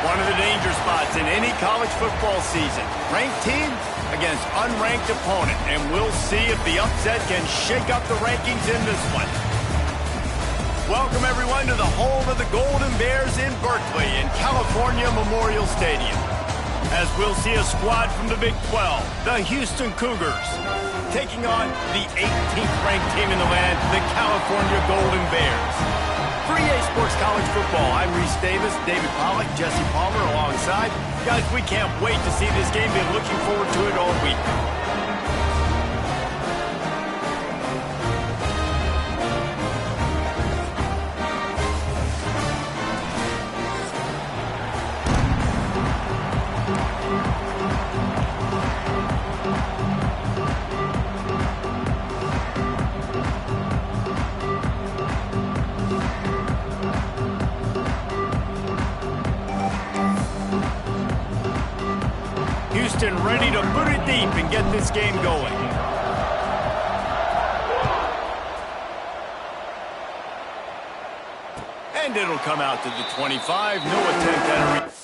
One of the danger spots in any college football season. Ranked team against unranked opponent. And we'll see if the upset can shake up the rankings in this one. Welcome, everyone, to the home of the Golden Bears in Berkeley in California Memorial Stadium. As we'll see a squad from the Big 12, the Houston Cougars, taking on the 18th ranked team in the land, the California Golden Bears. For EA Sports College Football, I'm Reese Davis, David Pollack, Jesse Palmer alongside. Guys, we can't wait to see this game. Been looking forward to it all week. Houston ready to put it deep and get this game going. And it'll come out to the 25. No attempt at a...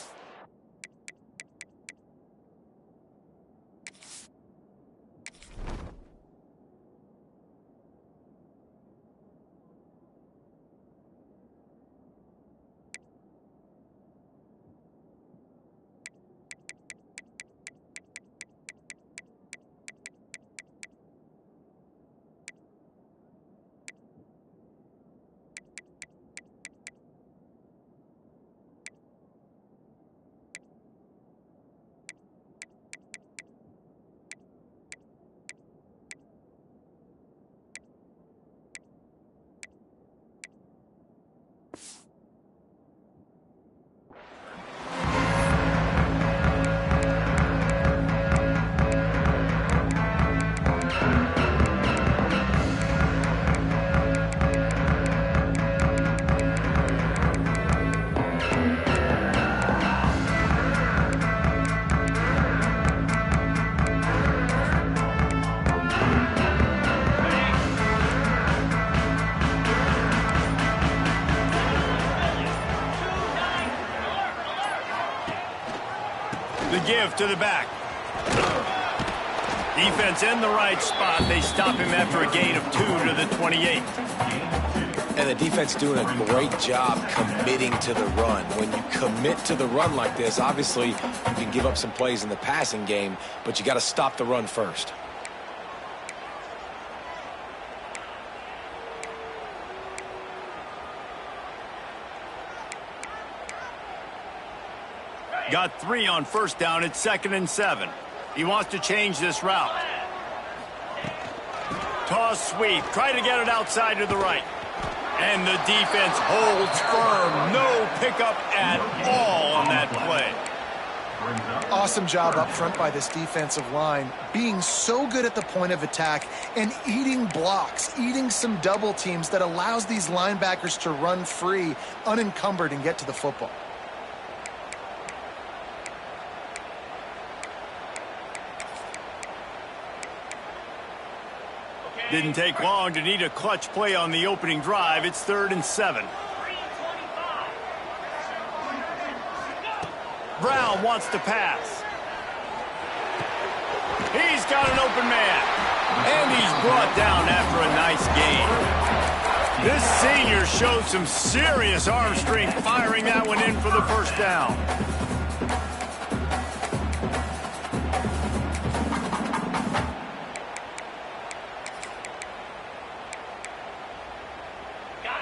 The give to the back. Defense in the right spot. They stop him after a gain of 2 to the 28. And the defense doing a great job committing to the run. When you commit to the run like this, obviously you can give up some plays in the passing game, but you got to stop the run first. Got 3 on first down. It's 2nd and 7. He wants to change this route. Toss sweep. Try to get it outside to the right. And the defense holds firm. No pickup at all on that play. Awesome job up front by this defensive line, being so good at the point of attack and eating blocks, eating some double teams that allows these linebackers to run free, unencumbered, and get to the football. Didn't take long to need a clutch play on the opening drive. It's 3rd and 7. Brown wants to pass. He's got an open man. And he's brought down after a nice gain. This senior showed some serious arm strength firing that one in for the first down.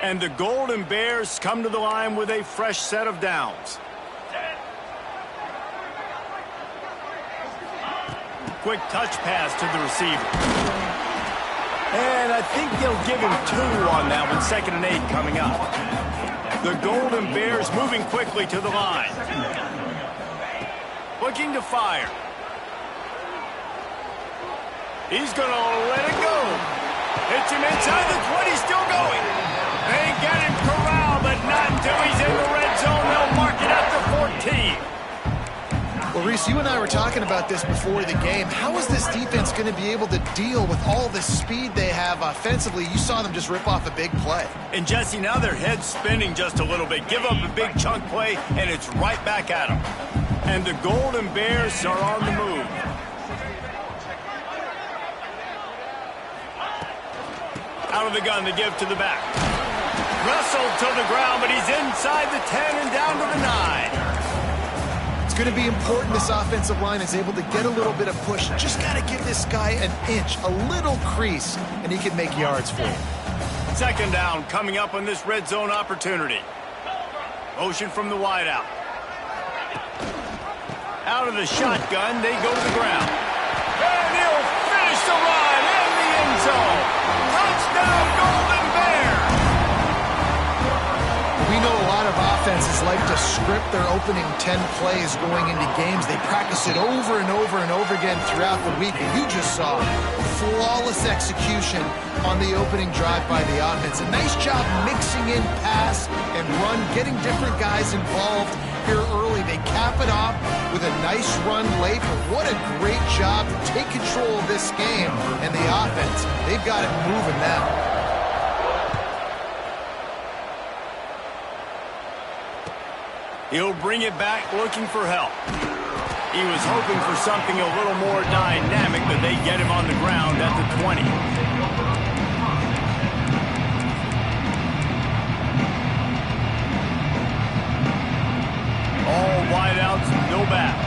And the Golden Bears come to the line with a fresh set of downs. Quick touch pass to the receiver. And I think they'll give him 2 on that one. 2nd and 8 coming up. The Golden Bears moving quickly to the line. Looking to fire. He's going to let it go. Hits him inside the 20, still going. They get him corralled, but not until he's in the red zone. They'll mark it at the 14. Well, Reese, you and I were talking about this before the game. How is this defense going to be able to deal with all the speed they have offensively? You saw them just rip off a big play. And, Jesse, now their head's spinning just a little bit. Give up a big chunk play, and it's right back at them. And the Golden Bears are on the move. Out of the gun to give to the back. Wrestled to the ground, but he's inside the 10 and down to the 9. It's going to be important this offensive line is able to get a little bit of push. Just got to give this guy an inch, a little crease, and he can make yards for you. 2nd down coming up on this red zone opportunity. Motion from the wideout. Out of the shotgun, they go to the ground. And he'll finish the run in the end zone. Touchdown, Golden Bears! We know a lot of offenses like to script their opening 10 plays going into games. They practice it over and over and over again throughout the week. And you just saw flawless execution on the opening drive by the offense. A nice job mixing in pass and run, getting different guys involved here early. They cap it off with a nice run late. But what a great job to take control of this game. And the offense, they've got it moving now. He'll bring it back looking for help. He was hoping for something a little more dynamic, but they get him on the ground at the 20. All wideouts, no backs.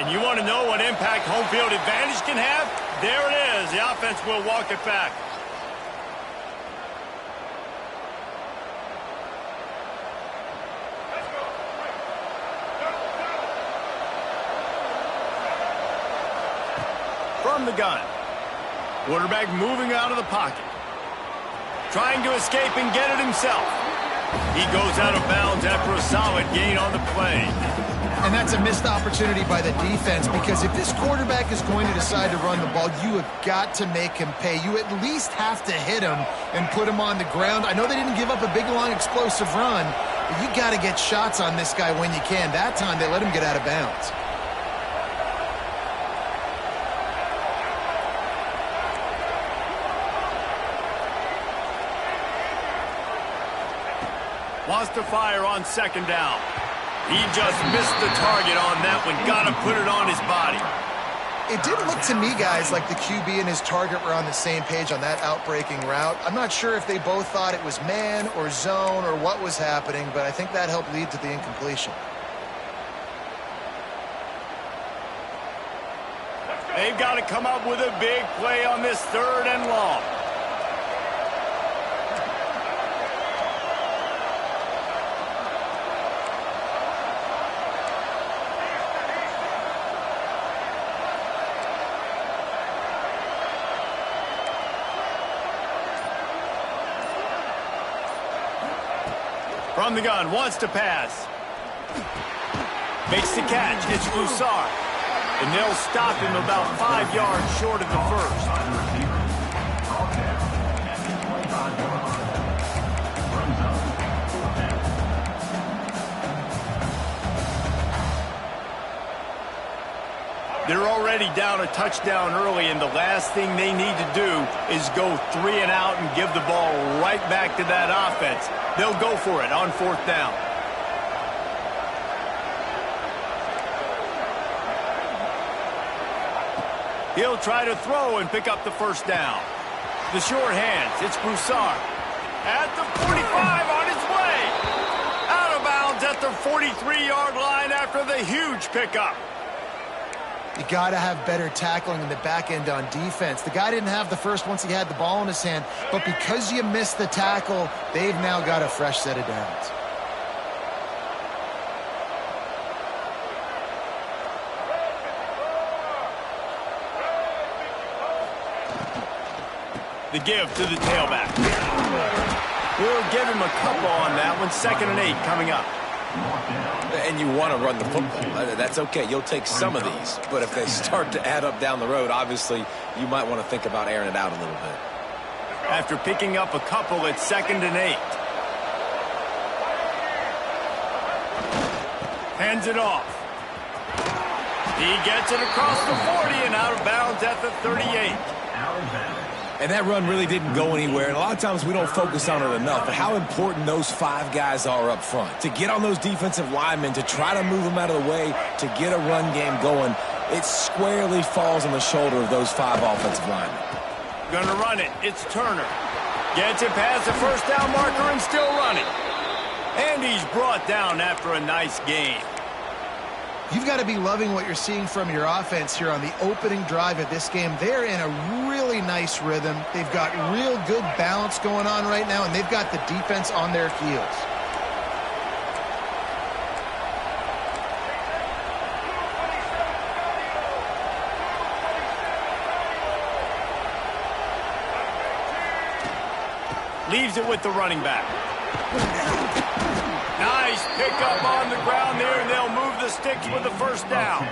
And you want to know what impact home field advantage can have? There it is. The offense will walk it back. From the gun. Quarterback moving out of the pocket. Trying to escape and get it himself. He goes out of bounds after a solid gain on the play. And that's a missed opportunity by the defense, because if this quarterback is going to decide to run the ball, you have got to make him pay. You at least have to hit him and put him on the ground. I know they didn't give up a big, long, explosive run, but you got to get shots on this guy when you can. That time, they let him get out of bounds. Wants to fire on 2nd down. He just missed the target on that one. Got to put it on his body. It didn't look to me, guys, like the QB and his target were on the same page on that outbreaking route. I'm not sure if they both thought it was man or zone or what was happening, but I think that helped lead to the incompletion. They've got to come up with a big play on this 3rd and long. From the gun, wants to pass. Makes the catch. It's Broussard. And they'll stop him about 5 yards short of the first. They're already down a touchdown early, and the last thing they need to do is go 3 and out and give the ball right back to that offense. They'll go for it on 4th down. He'll try to throw and pick up the 1st down. The short hands, it's Broussard. At the 45, on his way. Out of bounds at the 43-yard line after the huge pickup. You got to have better tackling in the back end on defense. The guy didn't have the first once he had the ball in his hand, but because you missed the tackle, they've now got a fresh set of downs. The give to the tailback. We'll give him a couple on that one. 2nd and 8 coming up. And you want to run the football. That's okay. You'll take some of these. But if they start to add up down the road, obviously you might want to think about airing it out a little bit. After picking up a couple, it's 2nd and 8. Hands it off. He gets it across the 40 and out of bounds at the 38. And that run really didn't go anywhere. And a lot of times we don't focus on it enough. But how important those 5 guys are up front. To get on those defensive linemen, to try to move them out of the way, to get a run game going, it squarely falls on the shoulder of those 5 offensive linemen. Gonna run it. It's Turner. Gets it past the 1st down marker and still running. And he's brought down after a nice gain. You've got to be loving what you're seeing from your offense here on the opening drive of this game. They're in a really nice rhythm. They've got real good balance going on right now, and they've got the defense on their heels. Leaves it with the running back. Nice pickup on the ground there, and they'll move the sticks with the 1st down.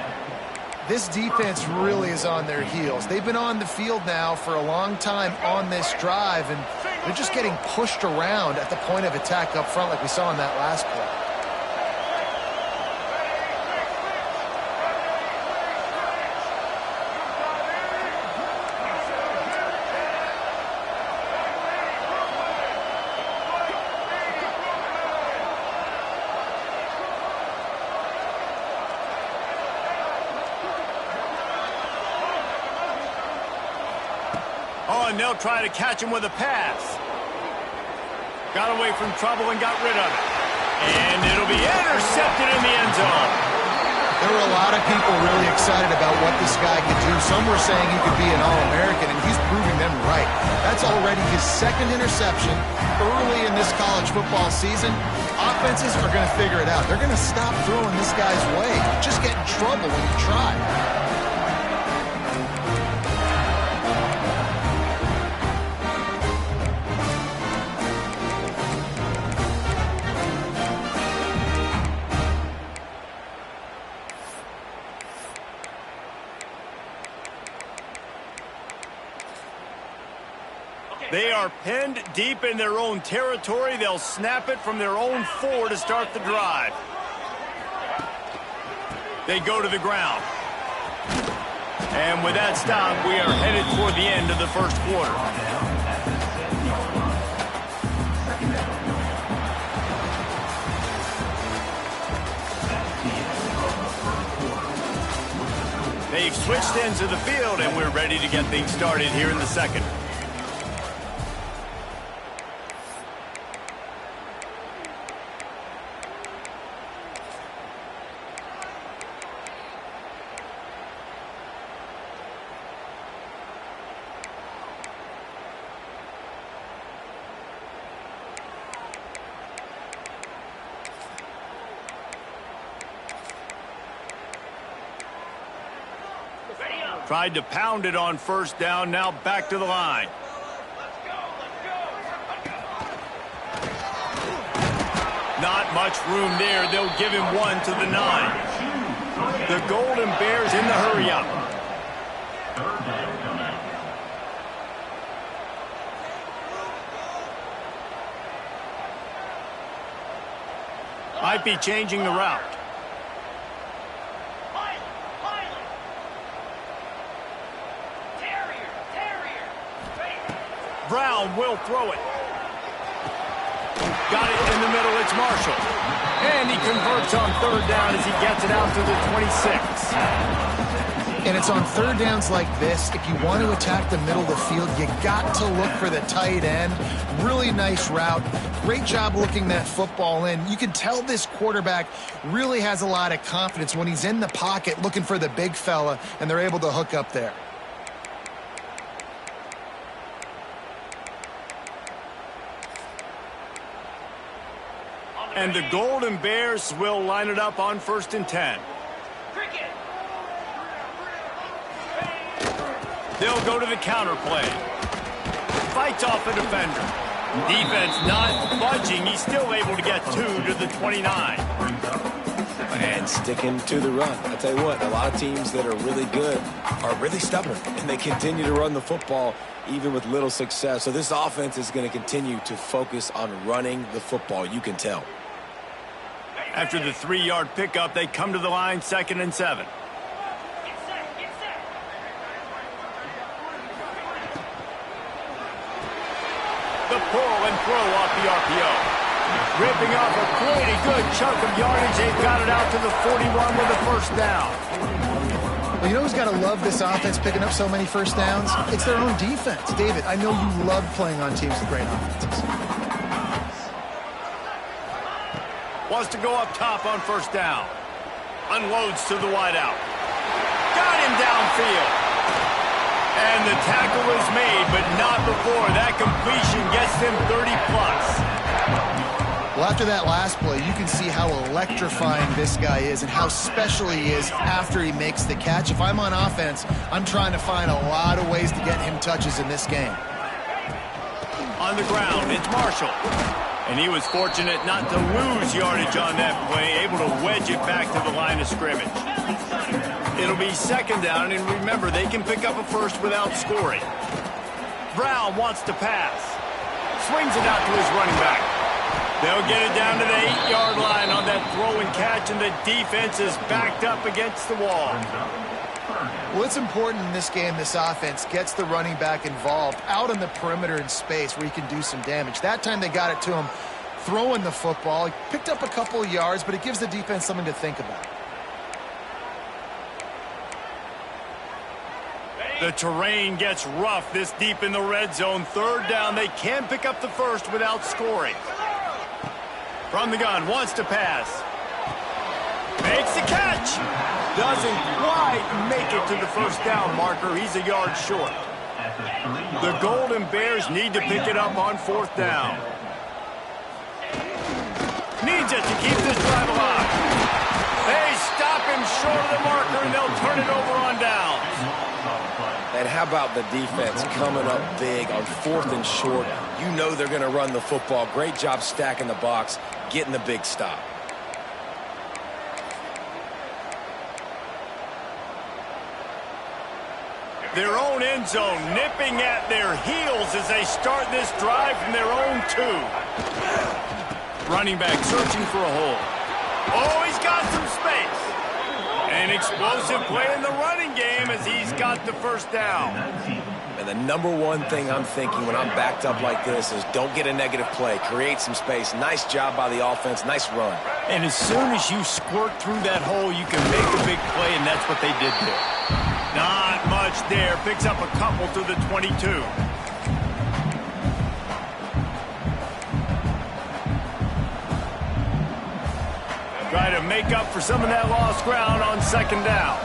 This defense really is on their heels. They've been on the field now for a long time on this drive, and they're just getting pushed around at the point of attack up front like we saw in that last play. Oh, and they'll try to catch him with a pass. Got away from trouble and got rid of it. And it'll be intercepted in the end zone. There were a lot of people really excited about what this guy could do. Some were saying he could be an All-American, and he's proving them right. That's already his 2nd interception early in this college football season. Offenses are going to figure it out. They're going to stop throwing this guy's way. You just get in trouble when you try. They are pinned deep in their own territory. They'll snap it from their own 4 to start the drive. They go to the ground. And with that stop, we are headed toward the end of the 1st quarter. They've switched ends of the field, and we're ready to get things started here in the 2nd. Tried to pound it on 1st down, now back to the line. Not much room there. They'll give him 1 to the 9. The Golden Bears in the hurry-up. Might be changing the route. Brown will throw it. Got it in the middle. It's Marshall. And he converts on third down as he gets it out to the 26. And it's on third downs like this. If you want to attack the middle of the field, you got to look for the tight end. Really nice route. Great job looking that football in. You can tell this quarterback really has a lot of confidence when he's in the pocket looking for the big fella, and they're able to hook up there. And the Golden Bears will line it up on 1st and 10. They'll go to the counter play. Fights off a defender. Defense not budging. He's still able to get 2 to the 29. And sticking to the run. I'll tell you what, a lot of teams that are really good are really stubborn, and they continue to run the football even with little success. So this offense is going to continue to focus on running the football. You can tell. After the 3-yard pickup, they come to the line, 2nd and 7. The pull and throw off the RPO. Ripping off a pretty good chunk of yardage. They've got it out to the 41 with a first down. Well, you know who's got to love this offense picking up so many first downs? It's their own defense. David, I know you love playing on teams with great offenses. Wants to go up top on 1st down. Unloads to the wideout. Got him downfield. And the tackle is made, but not before. That completion gets them 30+. Well, after that last play, you can see how electrifying this guy is and how special he is after he makes the catch. If I'm on offense, I'm trying to find a lot of ways to get him touches in this game. On the ground, it's Marshall. And he was fortunate not to lose yardage on that play, able to wedge it back to the line of scrimmage. It'll be 2nd down, and remember, they can pick up a first without scoring. Brown wants to pass. Swings it out to his running back. They'll get it down to the 8-yard line on that throw and catch, and the defense is backed up against the wall. Well, it's important in this game this offense gets the running back involved out on the perimeter in space where he can do some damage. That time they got it to him throwing the football. He picked up a couple of yards, but it gives the defense something to think about. The terrain gets rough this deep in the red zone. 3rd down, they can pick up the first without scoring. From the gun, wants to pass. Makes the catch. Doesn't quite make it to the 1st down marker. He's a yard short. The Golden Bears need to pick it up on 4th down. Needs it to keep this drive alive. They stop him short of the marker, and they'll turn it over on downs. And how about the defense coming up big on 4th and short? You know they're going to run the football. Great job stacking the box, getting the big stop. Their own end zone nipping at their heels as they start this drive from their own 2. Running back searching for a hole. Oh, he's got some space. An explosive play in the running game as he's got the 1st down. And the number one thing I'm thinking when I'm backed up like this is don't get a negative play. Create some space. Nice job by the offense. Nice run. And as soon as you squirt through that hole, you can make a big play, and that's what they did there. Not much there. Picks up a couple to the 22. Try to make up for some of that lost ground on 2nd down.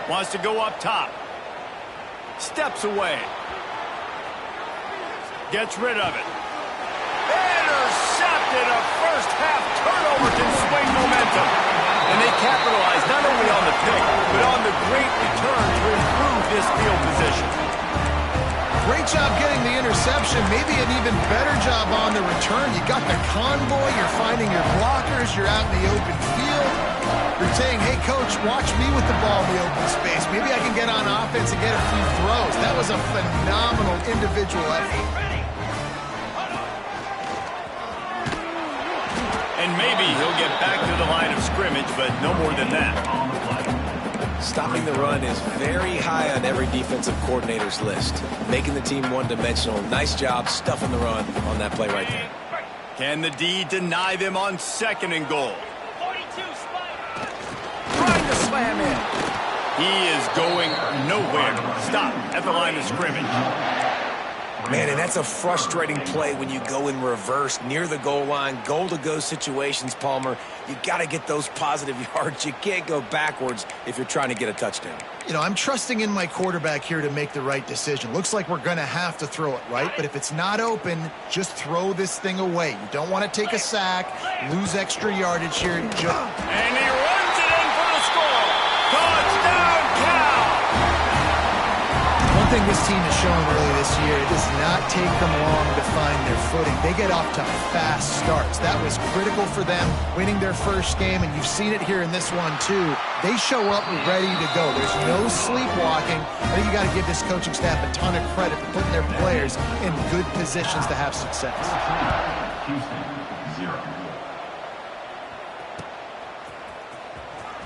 Wants to go up top. Steps away. Gets rid of it. Intercepted. A first-half turnover can swing momentum. And they capitalize not only on the pick, but on the great return to improve this field position. Great job getting the interception. Maybe an even better job on the return. You got the convoy. You're finding your blockers. You're out in the open field. You're saying, hey, coach, watch me with the ball in the open space. Maybe I can get on offense and get a few throws. That was a phenomenal individual effort. And maybe he'll get back to the line of scrimmage, but no more than that. Stopping the run is very high on every defensive coordinator's list. Making the team one-dimensional. Nice job stuffing the run on that play right there. Can the D deny them on 2nd and goal? Trying to slam in. He is going nowhere. Stop at the line of scrimmage. Man, and that's a frustrating play when you go in reverse near the goal line. Goal-to-go situations, Palmer. You got to get those positive yards. You can't go backwards if you're trying to get a touchdown. You know, I'm trusting in my quarterback here to make the right decision. Looks like we're going to have to throw it, right? But if it's not open, just throw this thing away. You don't want to take a sack, lose extra yardage here. And he runs it in for the score. Touchdown, Cal! One thing this team has shown early this year, it does not take them long to find their footing. They get off to fast starts. That was critical for them, winning their first game, and you've seen it here in this one, too. They show up ready to go. There's no sleepwalking. I think you got to give this coaching staff a ton of credit for putting their players in good positions to have success.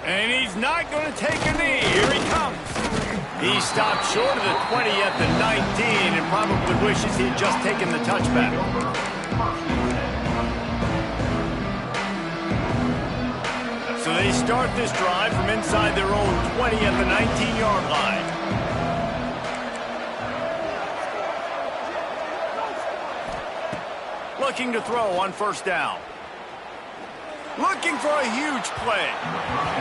And he's not going to take a knee. Here he comes. He stopped short of the 20 at the 19 and probably wishes he had just taken the touchback. So they start this drive from inside their own 20 at the 19-yard line. Looking to throw on 1st down. Looking for a huge play.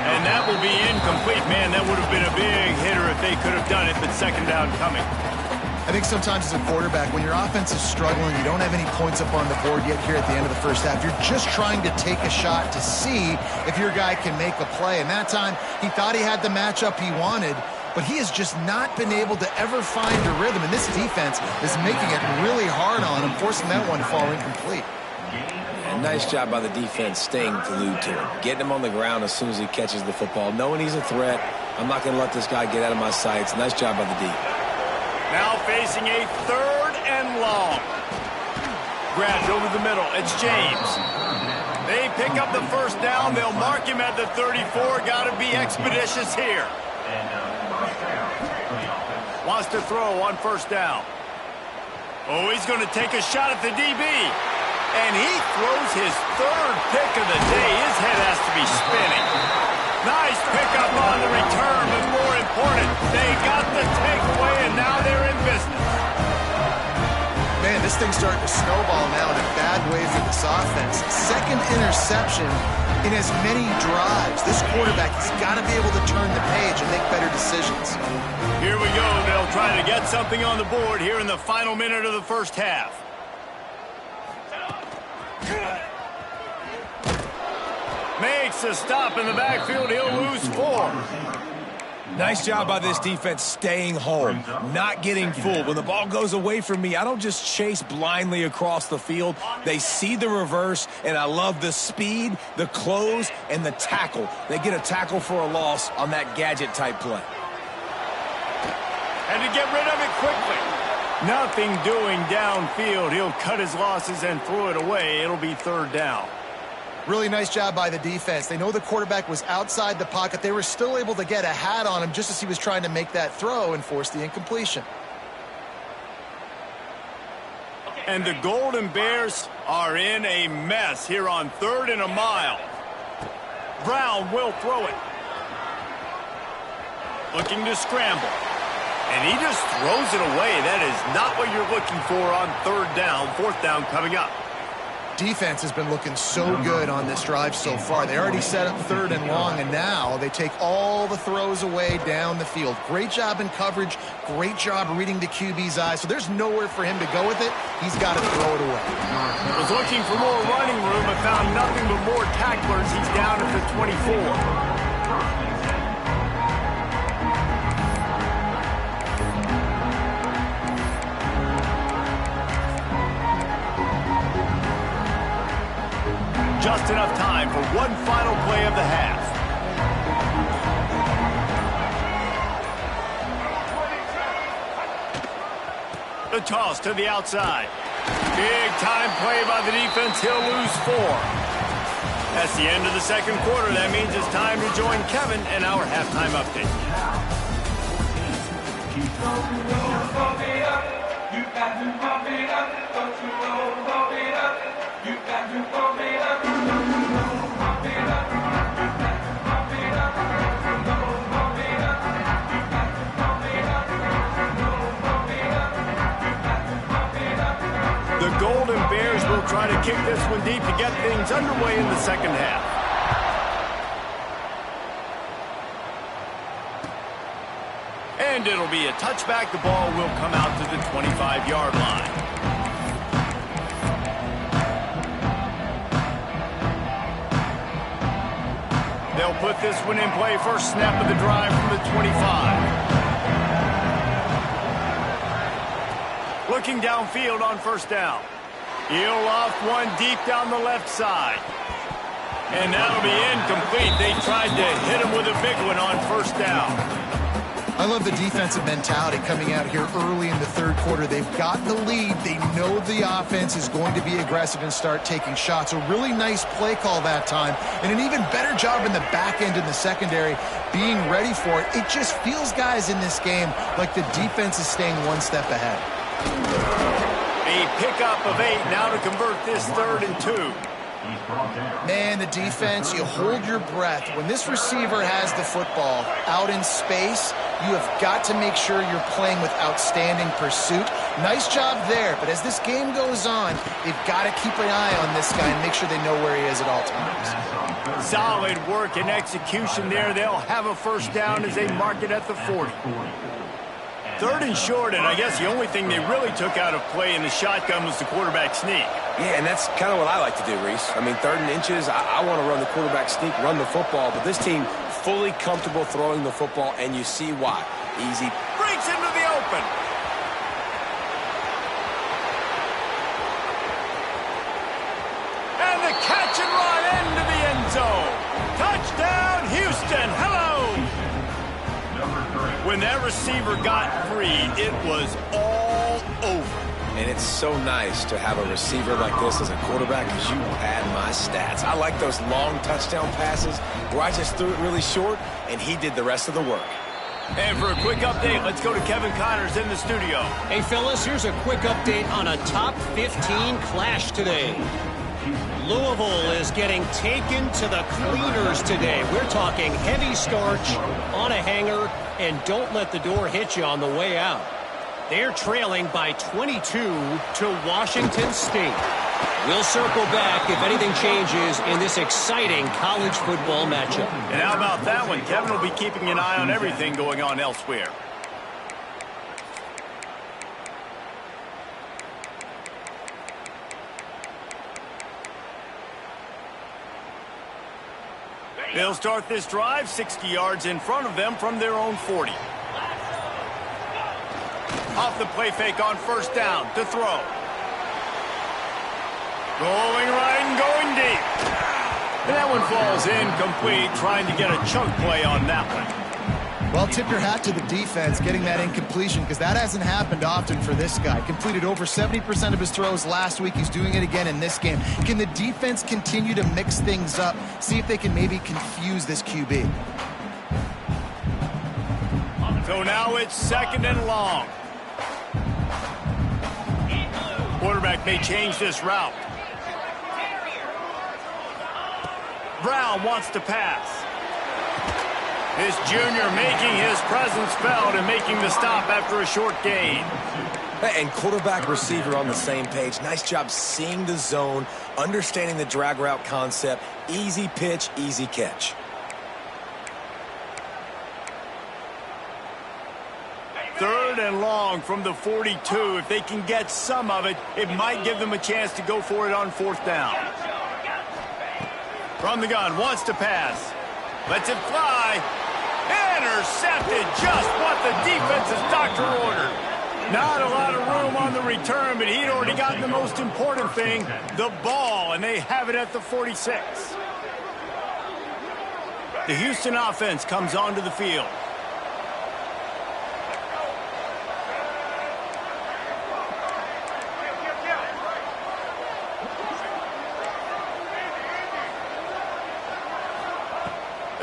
And that will be incomplete. Man, that would have been a big hitter if they could have done it, but 2nd down coming. I think sometimes as a quarterback, when your offense is struggling, you don't have any points up on the board yet here at the end of the first half. You're just trying to take a shot to see if your guy can make a play. And that time, he thought he had the matchup he wanted, but he has just not been able to ever find a rhythm. And this defense is making it really hard on him, forcing that one to fall incomplete. Nice job by the defense staying glued to him. Getting him on the ground as soon as he catches the football. Knowing he's a threat, I'm not going to let this guy get out of my sights. Nice job by the D. Now facing a 3rd and long. Grabs over the middle. It's James. They pick up the 1st down. They'll mark him at the 34. Got to be expeditious here. Wants to throw on 1st down. Oh, he's going to take a shot at the DB. And he throws his 3rd pick of the day. His head has to be spinning. Nice pickup on the return, but more important, they got the takeaway, and now they're in business. Man, this thing's starting to snowball now in a bad way for this offense. 2nd interception in as many drives. This quarterback has got to be able to turn the page and make better decisions. Here we go. They'll try to get something on the board here in the final minute of the first half. Makes a stop in the backfield. He'll lose 4. Nice job by this defense staying home, not getting fooled. When the ball goes away from me, I don't just chase blindly across the field. They see the reverse, and I love the speed, the close, and the tackle. They get a tackle for a loss on that gadget-type play. And to get rid of it quickly. Nothing doing downfield. He'll cut his losses and throw it away. It'll be 3rd down. Really nice job by the defense. They know the quarterback was outside the pocket. They were still able to get a hat on him just as he was trying to make that throw and force the incompletion. And the Golden Bears are in a mess here on 3rd and a mile. Brown will throw it. Looking to scramble. And he just throws it away. That is not what you're looking for on 3rd down. 4th down coming up. Defense has been looking so good on this drive so far. They already set up 3rd and long, and now they take all the throws away down the field. Great job in coverage. Great job reading the QB's eyes. So there's nowhere for him to go with it. He's got to throw it away. Was looking for more running room, but found nothing but more tacklers. He's down at the 24. Just enough time for one final play of the half. The toss to the outside. Big time play by the defense. He'll lose 4. That's the end of the second quarter. That means it's time to join Kevin in our halftime update. The Golden Bears will try to kick this one deep to get things underway in the second half. And it'll be a touchback. The ball will come out to the 25-yard line. They'll put this one in play. First snap of the drive from the 25. Looking downfield on first down. He'll loft one deep down the left side. And that'll be incomplete. They tried to hit him with a big one on first down. I love the defensive mentality coming out here early in the third quarter. They've got the lead. They know the offense is going to be aggressive and start taking shots. A really nice play call that time. And an even better job in the back end in the secondary being ready for it. It just feels, guys, in this game like the defense is staying one step ahead. A pickup of 8 now to convert this 3rd and 2. Man, the defense, you hold your breath. When this receiver has the football out in space, you have got to make sure you're playing with outstanding pursuit. Nice job there, but as this game goes on, they've got to keep an eye on this guy and make sure they know where he is at all times. Solid work and execution there. They'll have a first down as they mark it at the 40. 3rd and short, and I guess the only thing they really took out of play in the shotgun was the quarterback sneak. Yeah, and that's kind of what I like to do, Reese. I mean, 3rd and inches, I want to run the quarterback sneak, run the football, but this team fully comfortable throwing the football, and you see why. Easy. Breaks into the open. And the catch and run into the end zone. Touchdown, Houston. Hello. When that receiver got free, it was all over. And it's so nice to have a receiver like this as a quarterback because you pad my stats. I like those long touchdown passes where I just threw it really short, and he did the rest of the work. And for a quick update, let's go to Kevin Connors in the studio. Hey, fellas, here's a quick update on a top 15 clash today. Louisville is getting taken to the cleaners today. We're talking heavy starch on a hanger, and don't let the door hit you on the way out. They're trailing by 22 to Washington State. We'll circle back if anything changes in this exciting college football matchup. And how about that one? Kevin will be keeping an eye on everything going on elsewhere. They'll start this drive 60 yards in front of them from their own 40. Off the play fake on first down to throw. Going right and going deep. And that one falls incomplete, trying to get a chunk play on that one. Well, tip your hat to the defense getting that incompletion because that hasn't happened often for this guy. Completed over 70% of his throws last week. He's doing it again in this game. Can the defense continue to mix things up? See if they can maybe confuse this QB. So now it's 2nd and long. Quarterback may change this route. Brown wants to pass. This junior making his presence felt and making the stop after a short gain. And quarterback receiver on the same page. Nice job seeing the zone, understanding the drag route concept. Easy pitch, easy catch. Third and long from the 42. If they can get some of it, it might give them a chance to go for it on 4th down. From the gun, wants to pass. Lets it fly. Intercepted, just what the defense's doctor ordered. Not a lot of room on the return, but he'd already gotten the most important thing, the ball, and they have it at the 46. The Houston offense comes onto the field.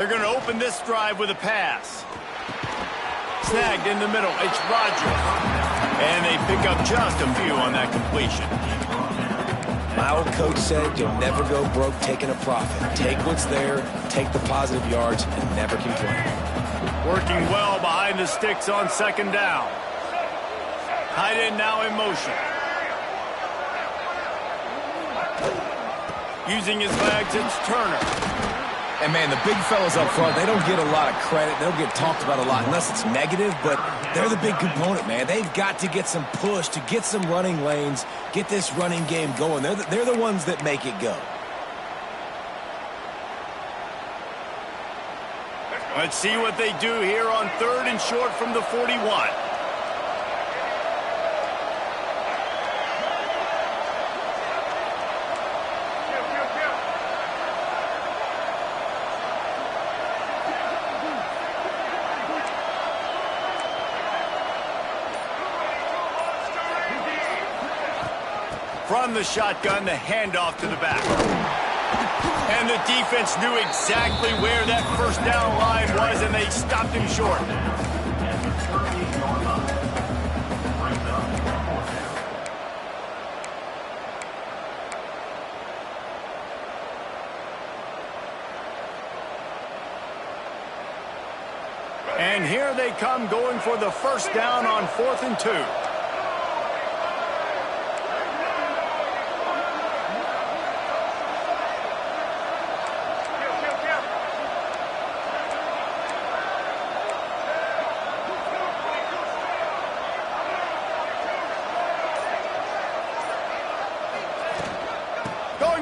They're going to open this drive with a pass. Snagged in the middle. It's Rodgers. And they pick up just a few on that completion. My old coach said you'll never go broke taking a profit. Take what's there, take the positive yards, and never complain. Working well behind the sticks on second down. Tight end now in motion. Using his legs, it's Turner. And, man, the big fellas up front, they don't get a lot of credit. They don't get talked about a lot unless it's negative, but they're the big component, man. They've got to get some push, to get some running lanes, get this running game going. They're the ones that make it go. Let's see what they do here on 3rd and short from the 41. From the shotgun, the handoff to the back. And the defense knew exactly where that first down line was, and they stopped him short. And here they come going for the first down on 4th and 2.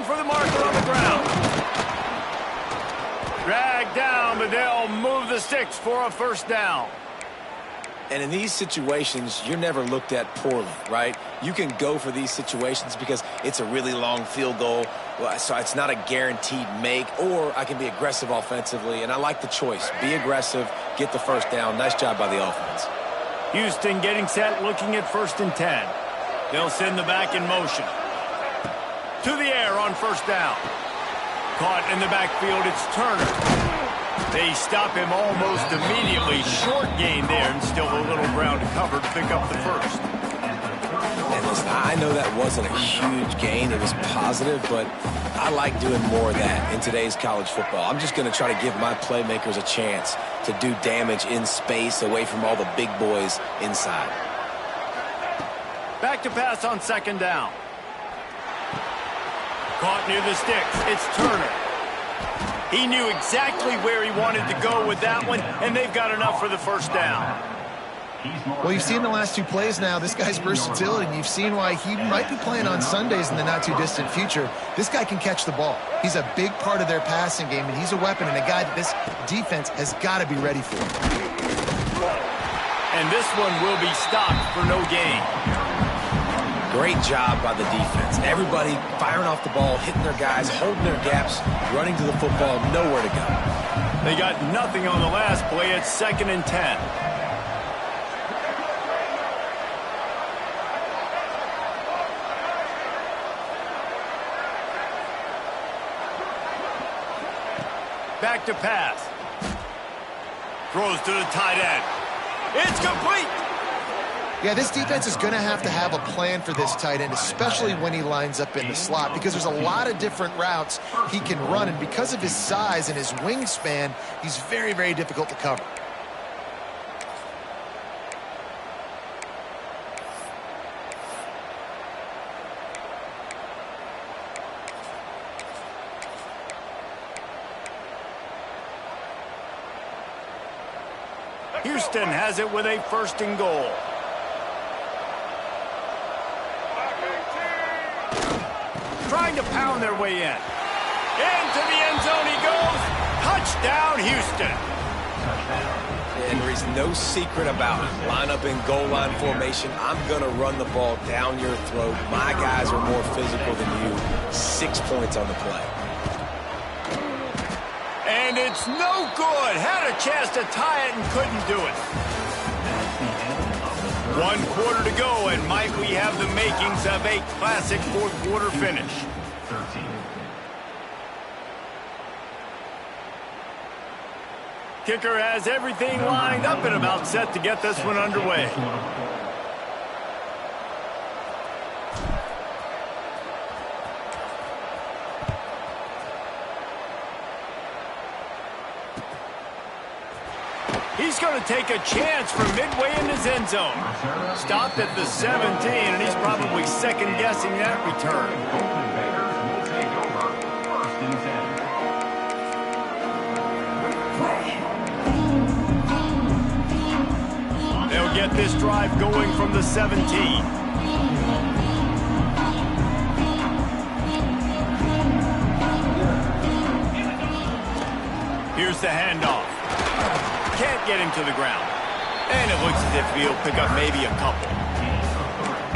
For the marker on the ground. Dragged down, but they'll move the sticks for a first down. And in these situations, you're never looked at poorly, right? You can go for these situations because it's a really long field goal, so it's not a guaranteed make, or I can be aggressive offensively, and I like the choice. Be aggressive, get the first down. Nice job by the offense. Houston getting set, looking at 1st and 10. They'll send the back in motion. To the air on first down. Caught in the backfield, it's Turner. They stop him almost immediately. Short gain there, and still a little ground to cover to pick up the first. And listen, I know that wasn't a huge gain. It was positive, but I like doing more of that in today's college football. I'm just going to try to give my playmakers a chance to do damage in space away from all the big boys inside. Back to pass on second down. Caught near the sticks. It's Turner. He knew exactly where he wanted to go with that one, and they've got enough for the first down. Well, you've seen the last 2 plays now. This guy's versatility, and you've seen why he might be playing on Sundays in the not-too-distant future. This guy can catch the ball. He's a big part of their passing game, and he's a weapon and a guy that this defense has got to be ready for. And this one will be stopped for no gain. Great job by the defense. Everybody firing off the ball, hitting their guys, holding their gaps, running to the football, nowhere to go. They got nothing on the last play. It's 2nd and 10. Back to pass. Throws to the tight end. It's complete. Yeah, this defense is going to have a plan for this tight end, especially when he lines up in the slot, because there's a lot of different routes he can run, and because of his size and his wingspan, he's very, very difficult to cover. Houston has it with a 1st and goal. Trying to pound their way in. Into the end zone he goes. Touchdown, Houston. And there is no secret about it. Line up in goal line formation. I'm going to run the ball down your throat. My guys are more physical than you. 6 points on the play. And it's no good. Had a chance to tie it and couldn't do it. 1 quarter to go, and might we have the makings of a classic 4th quarter finish. Kicker has everything lined up and about set to get this one underway. He's going to take a chance from midway in his end zone. Stopped at the 17, and he's probably second-guessing that return. They'll get this drive going from the 17. Here's the handoff. Can't get him to the ground. And it looks as if he'll pick up maybe a couple.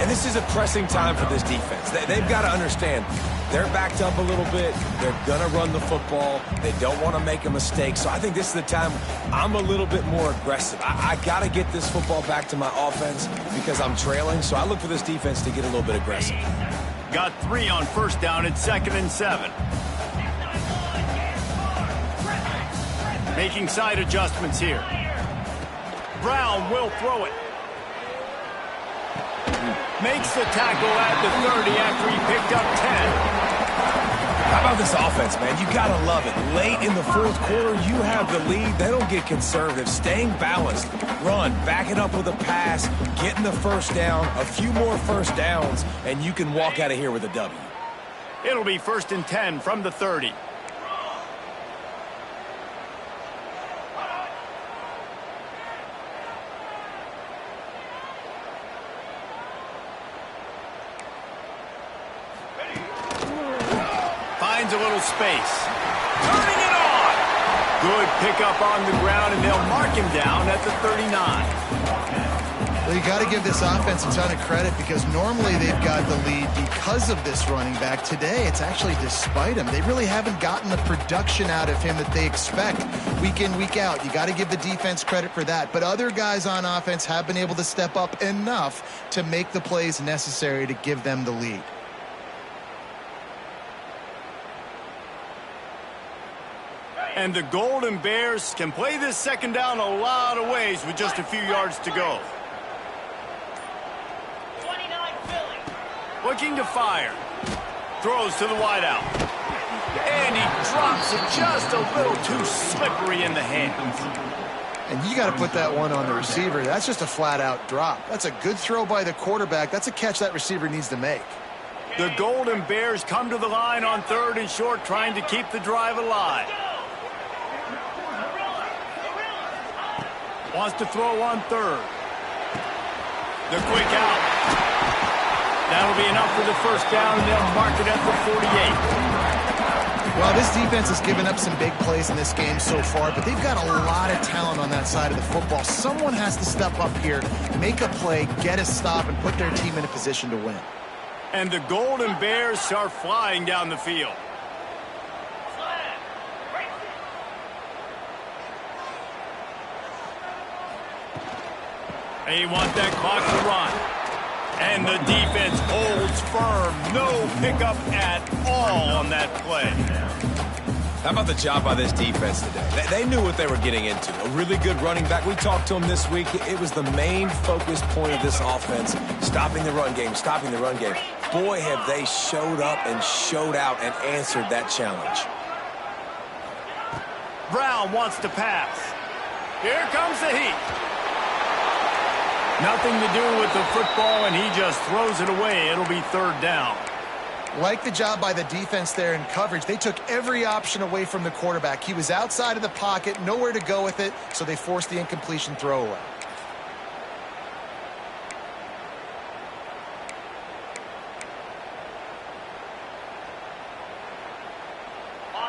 And this is a pressing time for this defense. They've got to understand, they're backed up a little bit. They're going to run the football. They don't want to make a mistake. So I think this is the time I'm a little bit more aggressive. I got to get this football back to my offense because I'm trailing. So I look for this defense to get a little bit aggressive. Got 3 on first down at 2nd and 7. Making side adjustments here. Brown will throw it. Makes the tackle at the 30 after he picked up 10. How about this offense, man? You got to love it. Late in the fourth quarter, you have the lead. They don't get conservative. Staying balanced. Run, back it up with a pass, getting the first down, a few more first downs, and you can walk out of here with a W. It'll be 1st and 10 from the 30. Finds a little space. Turning it on. Good pickup on the ground, and they'll mark him down at the 39. Well, you got to give this offense a ton of credit because normally they've got the lead because of this running back. Today, it's actually despite him. They really haven't gotten the production out of him that they expect week in, week out. You got to give the defense credit for that. But other guys on offense have been able to step up enough to make the plays necessary to give them the lead. And the Golden Bears can play this second down a lot of ways with just a few yards to go. 29 Philly. Looking to fire. Throws to the wideout. And he drops it just a little too slippery in the hands. And you got to put that one on the receiver. That's just a flat-out drop. That's a good throw by the quarterback. That's a catch that receiver needs to make. The Golden Bears come to the line on 3rd and short, trying to keep the drive alive. Wants to throw on 3rd. The quick out. That'll be enough for the first down, and they'll mark it at the 48. Well, this defense has given up some big plays in this game so far, but they've got a lot of talent on that side of the football. Someone has to step up here, make a play, get a stop, and put their team in a position to win. And the Golden Bears are flying down the field. They want that clock to run. And the defense holds firm. No pickup at all on that play. How about the job by this defense today? They knew what they were getting into. A really good running back. We talked to him this week. It was the main focus point of this offense. Stopping the run game, stopping the run game. Boy, have they showed up and showed out and answered that challenge. Brown wants to pass. Here comes the heat. Nothing to do with the football, and he just throws it away. It'll be 3rd down. Like the job by the defense there in coverage. They took every option away from the quarterback. He was outside of the pocket, nowhere to go with it, so they forced the incompletion throwaway.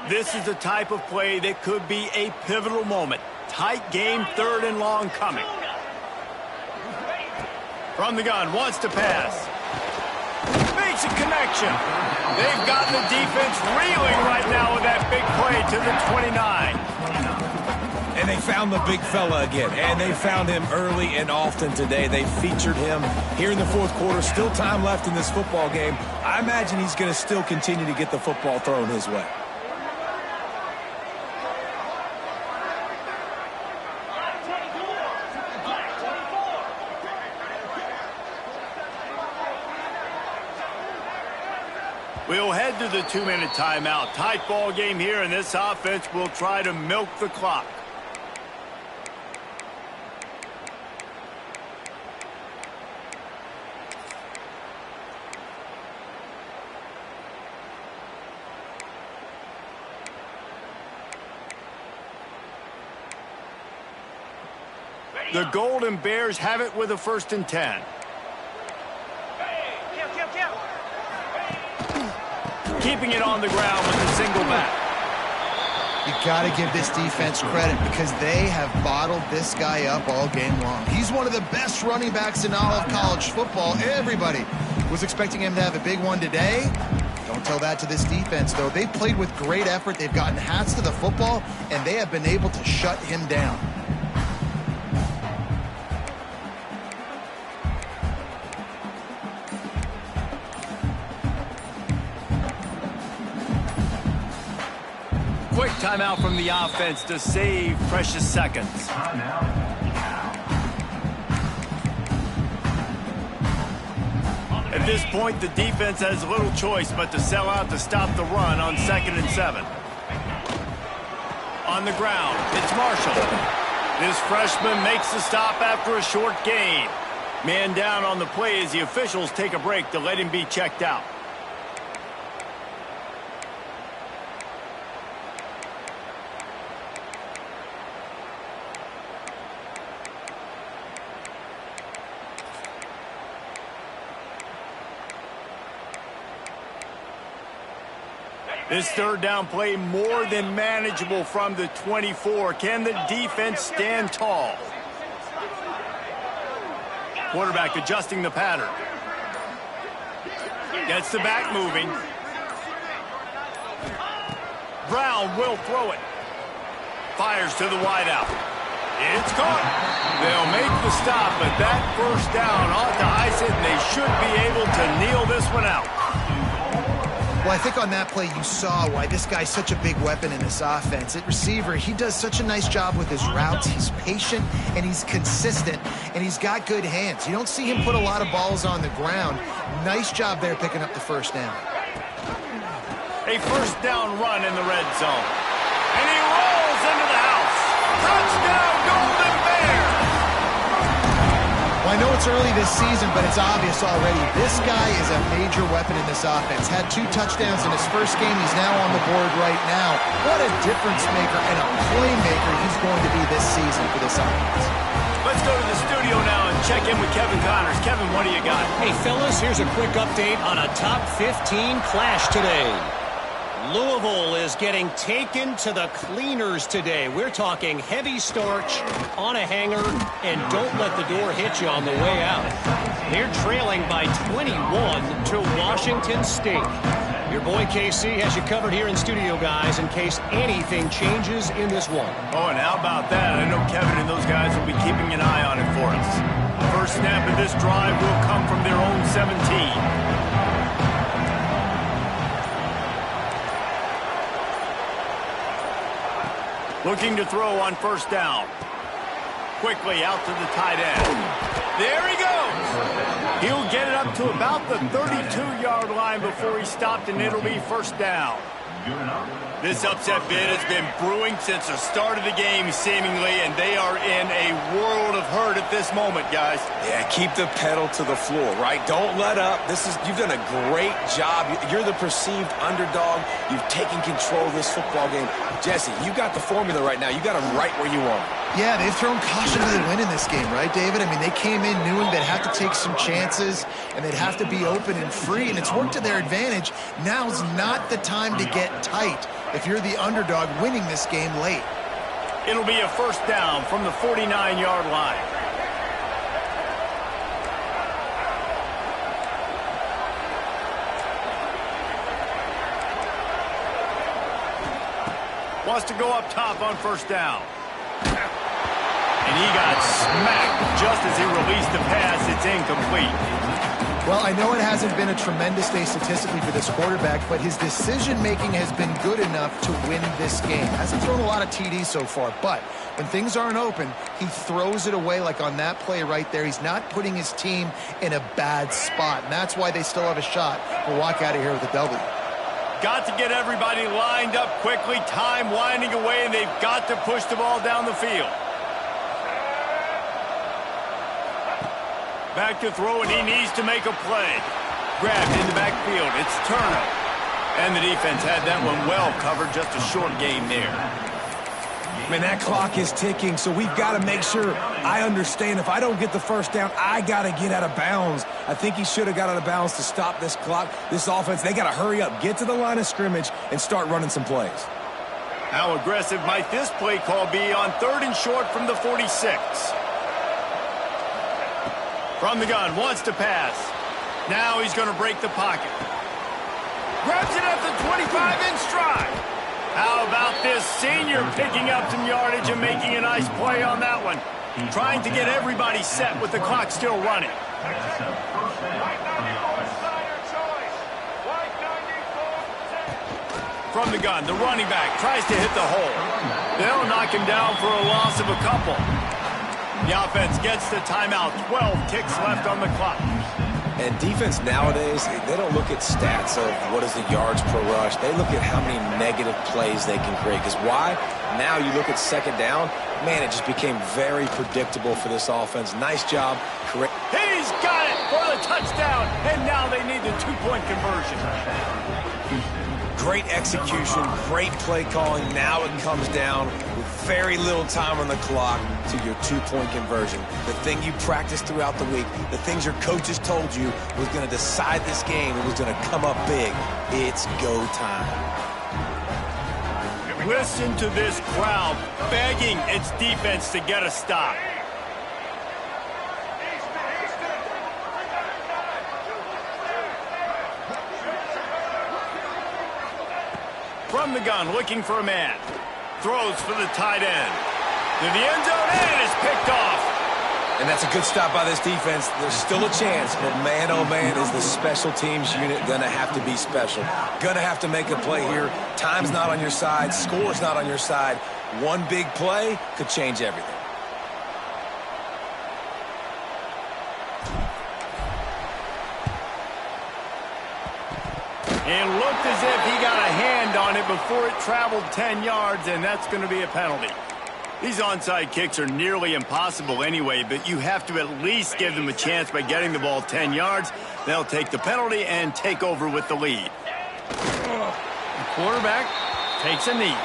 This is the type of play that could be a pivotal moment. Tight game, 3rd and long coming. From the gun, wants to pass. Makes a connection. They've got the defense reeling right now with that big play to the 29. And they found the big fella again. And they found him early and often today. They featured him here in the fourth quarter. Still time left in this football game. I imagine he's going to still continue to get the football thrown his way. We'll head to the 2-minute timeout. Tight ball game here, and this offense will try to milk the clock. The Golden Bears have it with a 1st and 10. Keeping it on the ground with a single back. You got to give this defense credit because they have bottled this guy up all game long. He's one of the best running backs in all of college football. Everybody was expecting him to have a big one today. Don't tell that to this defense, though. They played with great effort. They've gotten hats to the football, and they have been able to shut him down. Quick timeout from the offense to save precious seconds. At this point, the defense has little choice but to sell out to stop the run on 2nd and 7. On the ground, it's Marshall. This freshman makes the stop after a short gain. Man down on the play as the officials take a break to let him be checked out. This 3rd down play more than manageable from the 24. Can the defense stand tall? Quarterback adjusting the pattern. Gets the back moving. Brown will throw it. Fires to the wideout. It's caught. They'll make the stop, but that 1st down ought to ice it, and they should be able to kneel this one out. Well, I think on that play you saw why this guy's such a big weapon in this offense. At receiver, he does such a nice job with his routes. He's patient, and he's consistent, and he's got good hands. You don't see him put a lot of balls on the ground. Nice job there picking up the 1st down. A 1st down run in the red zone. And he rolls into the house. Touchdown, Golden Bears! Well, I know it's early this season, but it's obvious already. This guy is a major weapon in this offense. Had 2 touchdowns in his 1st game. He's now on the board right now. What a difference maker and a playmaker he's going to be this season for this offense. Let's go to the studio now and check in with Kevin Connors. Kevin, what do you got? Hey, fellas, here's a quick update on a top 15 clash today. Louisville is getting taken to the cleaners today. We're talking heavy starch on a hanger, and don't let the door hit you on the way out. They're trailing by 21 to Washington State. Your boy KC has you covered here in studio, guys, in case anything changes in this one. Oh, and how about that? I know Kevin and those guys will be keeping an eye on it for us. First snap of this drive will come from their own 17. Looking to throw on 1st down. Quickly out to the tight end. There he goes. He'll get it up to about the 32-yard line before he's stopped, and it'll be 1st down. This upset bid has been brewing since the start of the game, seemingly, and they are in a world of hurt at this moment, guys. Yeah, keep the pedal to the floor, right? Don't let up. You've done a great job. You're the perceived underdog. You've taken control of this football game. Jesse, you got the formula right now. You got them right where you want them. Yeah, they've thrown caution to the wind in this game, right, David? I mean, they came in knowing they'd have to take some chances, and they'd have to be open and free, and it's worked to their advantage. Now's not the time to get tight if you're the underdog winning this game late. It'll be a 1st down from the 49-yard line. Wants to go up top on 1st down. And he got smacked just as he released the pass. It's incomplete. Well, I know it hasn't been a tremendous day statistically for this quarterback, but his decision-making has been good enough to win this game. Hasn't thrown a lot of TDs so far, but when things aren't open, he throws it away like on that play right there. He's not putting his team in a bad spot, and that's why they still have a shot to walk out of here with a W. Got to get everybody lined up quickly, time winding away, and they've got to push the ball down the field. Back to throw, and he needs to make a play. Grabbed in the backfield. It's Turner. And the defense had that one well covered. Just a short game there. Man, that clock is ticking, so we've got to make sure I understand if I don't get the first down, I got to get out of bounds. I think he should have got out of bounds to stop this clock. This offense, they got to hurry up, get to the line of scrimmage, and start running some plays. How aggressive might this play call be on 3rd and short from the 46? From the gun, wants to pass. Now he's going to break the pocket. Grabs it at the 25 in stride. How about this senior picking up some yardage and making a nice play on that one? Trying to get everybody set with the clock still running. From the gun, the running back tries to hit the hole. They'll knock him down for a loss of a couple. The offense gets the timeout. 12 ticks left on the clock. And defense nowadays, they don't look at stats of what is the yards per rush. They look at how many negative plays they can create. Because why? Now you look at 2nd down, man, it just became very predictable for this offense. Nice job. He's got it for the touchdown. And now they need the 2-point conversion. Great execution, great play calling. Now it comes down with very little time on the clock to your 2-point conversion. The thing you practiced throughout the week, the things your coaches told you was going to decide this game. It was going to come up big. It's go time. Listen to this crowd begging its defense to get a stop. From the gun, looking for a man. Throws for the tight end. To the end zone, and it's picked off. And that's a good stop by this defense. There's still a chance, but man, oh man, is the special teams unit going to have to be special. Going to have to make a play here. Time's not on your side. Score's not on your side. One big play could change everything. It looked as if he got a hand on it before it traveled 10 yards, and that's going to be a penalty. These onside kicks are nearly impossible anyway, but you have to at least give them a chance by getting the ball 10 yards. They'll take the penalty and take over with the lead. The quarterback takes a knee.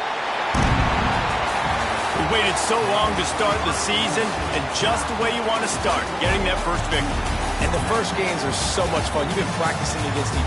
We waited so long to start the season, and just the way you want to start, getting that first victory. And the first games are so much fun. You've been practicing against each other.